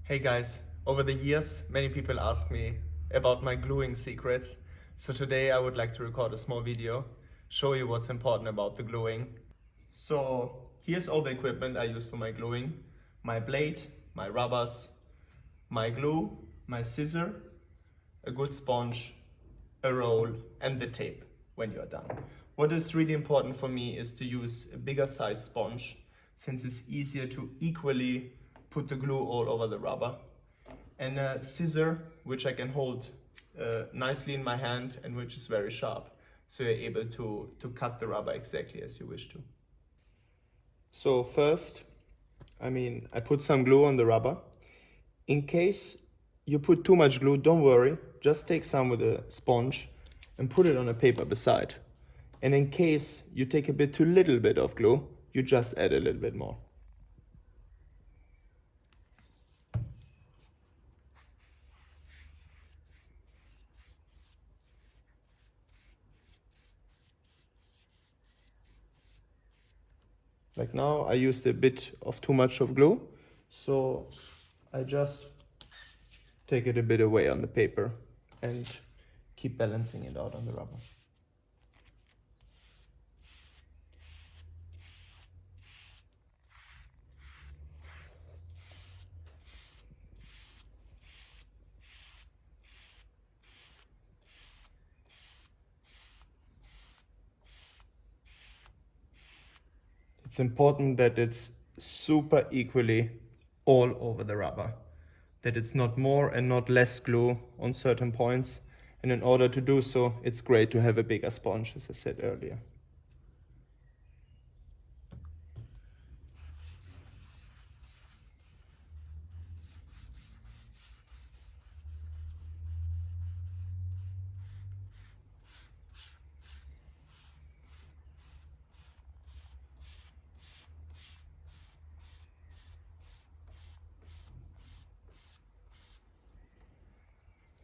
Hey guys, over the years, many people ask me about my gluing secrets. So today I would like to record a small video, show you what's important about the gluing. So here's all the equipment I use for my gluing. My blade, my rubbers, my glue, my scissor, a good sponge, a roll, and the tape when you're done. What is really important for me is to use a bigger size sponge, since it's easier to equally put the glue all over the rubber. And a scissor, which I can hold nicely in my hand and which is very sharp, so you're able to cut the rubber exactly as you wish to. So first, I put some glue on the rubber. In case you put too much glue, don't worry, just take some with a sponge and put it on a paper beside. And in case you take a bit too little bit of glue, you just add a little bit more. Like now, I used a bit of too much of glue, so I just take it a bit away on the paper and keep balancing it out on the rubber. It's important that it's super equally all over the rubber, that it's not more and not less glue on certain points. And in order to do so, it's great to have a bigger sponge, as I said earlier.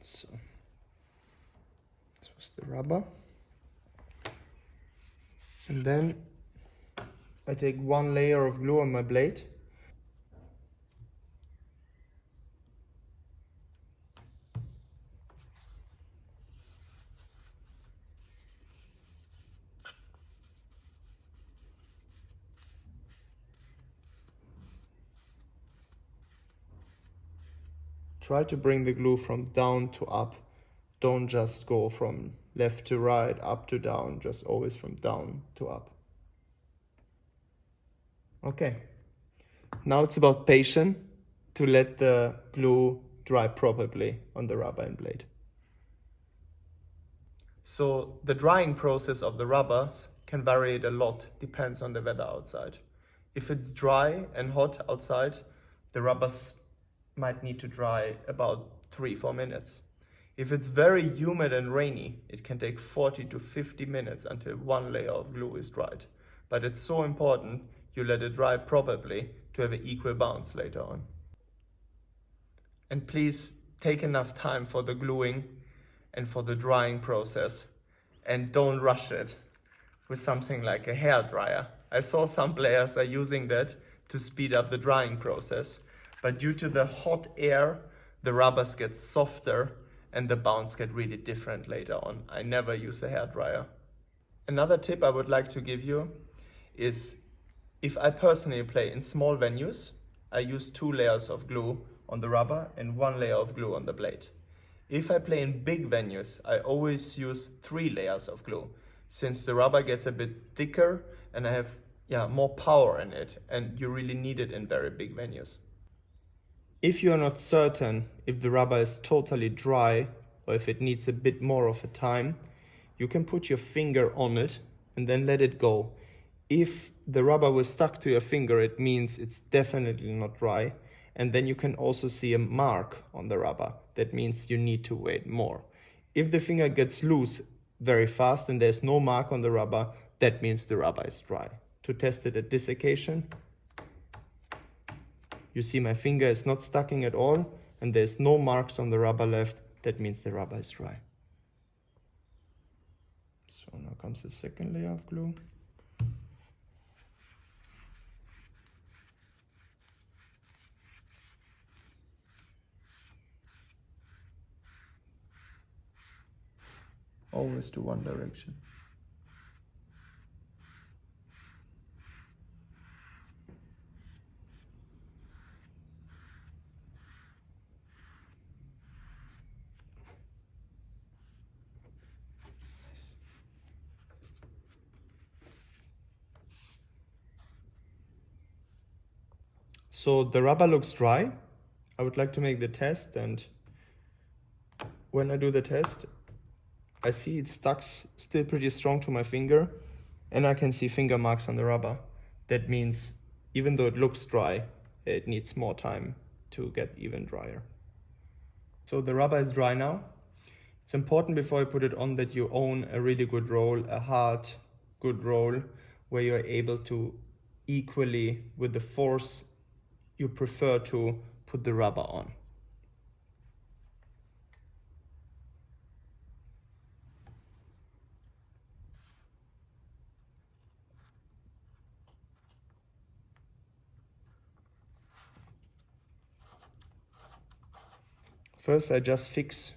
So, this was the rubber. And then I take one layer of glue on my blade. Try to bring the glue from down to up. Don't just go from left to right, up to down, just always from down to up. Okay, now it's about patience to let the glue dry properly on the rubber and blade. So the drying process of the rubbers can vary a lot, depends on the weather outside. If it's dry and hot outside, the rubbers might need to dry about 3-4 minutes. If it's very humid and rainy, it can take 40 to 50 minutes until one layer of glue is dried. But it's so important you let it dry properly to have an equal bounce later on. And please take enough time for the gluing and for the drying process, and don't rush it with something like a hair dryer. I saw some players are using that to speed up the drying process, but due to the hot air, the rubbers get softer and the bounce get really different later on. I never use a hair dryer. Another tip I would like to give you is, if I personally play in small venues, I use 2 layers of glue on the rubber and 1 layer of glue on the blade. If I play in big venues, I always use 3 layers of glue, since the rubber gets a bit thicker and I have more power in it, and you really need it in very big venues. If you are not certain if the rubber is totally dry or if it needs a bit more of a time, you can put your finger on it and then let it go. If the rubber was stuck to your finger, it means it's definitely not dry. And then you can also see a mark on the rubber. That means you need to wait more. If the finger gets loose very fast and there's no mark on the rubber, that means the rubber is dry. To test it at this occasion, you see my finger is not stucking at all and there's no marks on the rubber left. That means the rubber is dry. So now comes the second layer of glue. always to one direction. Nice. So the rubber looks dry. I would like to make the test, and when I do the test, I see it stuck still pretty strong to my finger, and I can see finger marks on the rubber. That means even though it looks dry, it needs more time to get even drier. So the rubber is dry now. It's important before you put it on that you own a really good roll, a hard, good roll, where you're able to equally, with the force you prefer, to put the rubber on. First, I just fix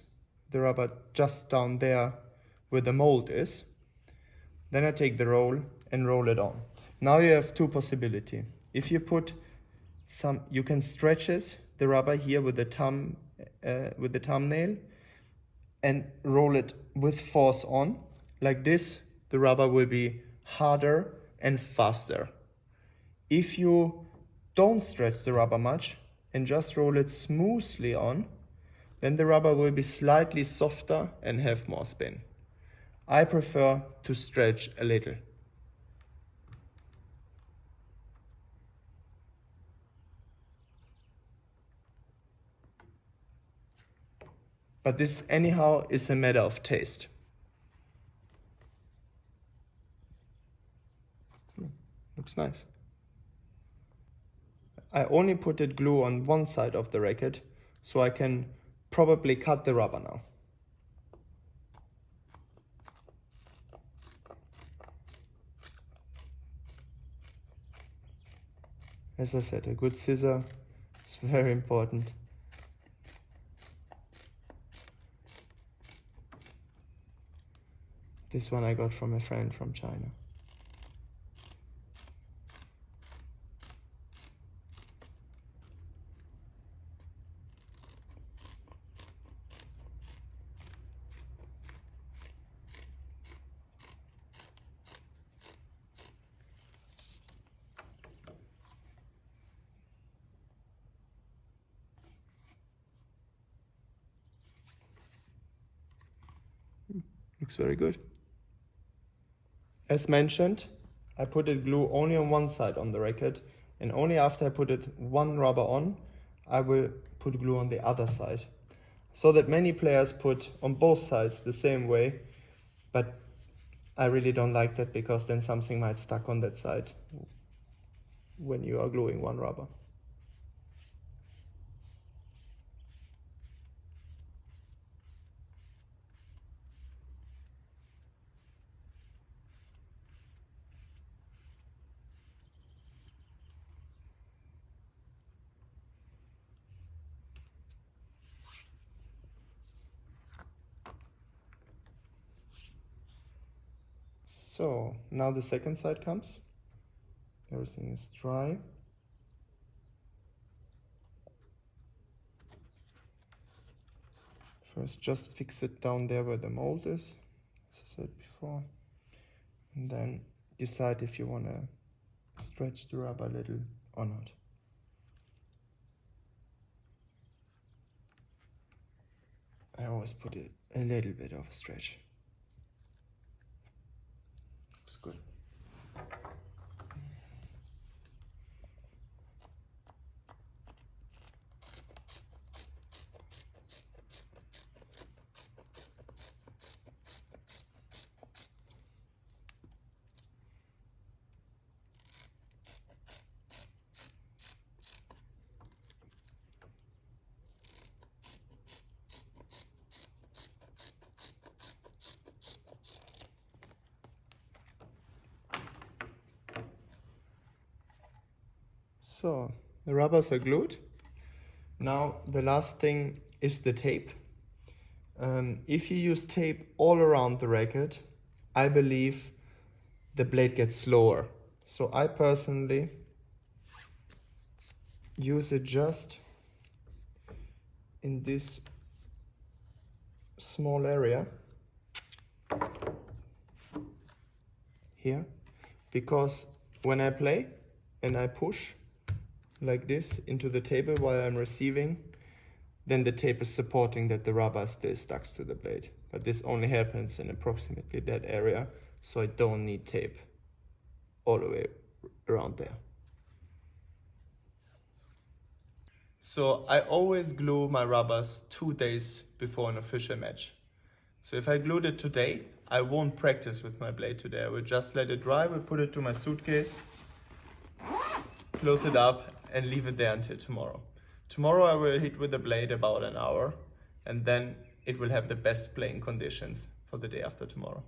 the rubber just down there where the mold is. Then I take the roll and roll it on. Now you have two possibilities. If you put some, you can stretch it, the rubber here with the thumbnail, and roll it with force on. Like this, the rubber will be harder and faster. If you don't stretch the rubber much and just roll it smoothly on, then the rubber will be slightly softer and have more spin. I prefer to stretch a little. But this anyhow is a matter of taste. Looks nice. I only put it glue on one side of the racket, so I can probably cut the rubber now. As I said, a good scissor is very important. This one I got from a friend from China. Looks very good. As mentioned, I put the glue only on one side on the racket, and only after I put it one rubber on, I will put glue on the other side. So that many players put on both sides the same way, but I really don't like that because then something might stuck on that side when you are gluing one rubber. So now the second side comes. Everything is dry. First, just fix it down there where the mold is, as I said before. And then decide if you want to stretch the rubber a little or not. I always put it a little bit of a stretch. Looks good. So the rubbers are glued. Now the last thing is the tape. If you use tape all around the racket, I believe the blade gets slower. So I personally use it just in this small area here, because when I play and I push like this into the table while I'm receiving, then the tape is supporting that the rubber still stuck to the blade. But this only happens in approximately that area, so I don't need tape all the way around there. So I always glue my rubbers 2 days before an official match. So if I glued it today, I won't practice with my blade today. I will just let it dry, will put it to my suitcase, close it up and leave it there until tomorrow. Tomorrow I will hit with the blade about an hour, and then it will have the best playing conditions for the day after tomorrow.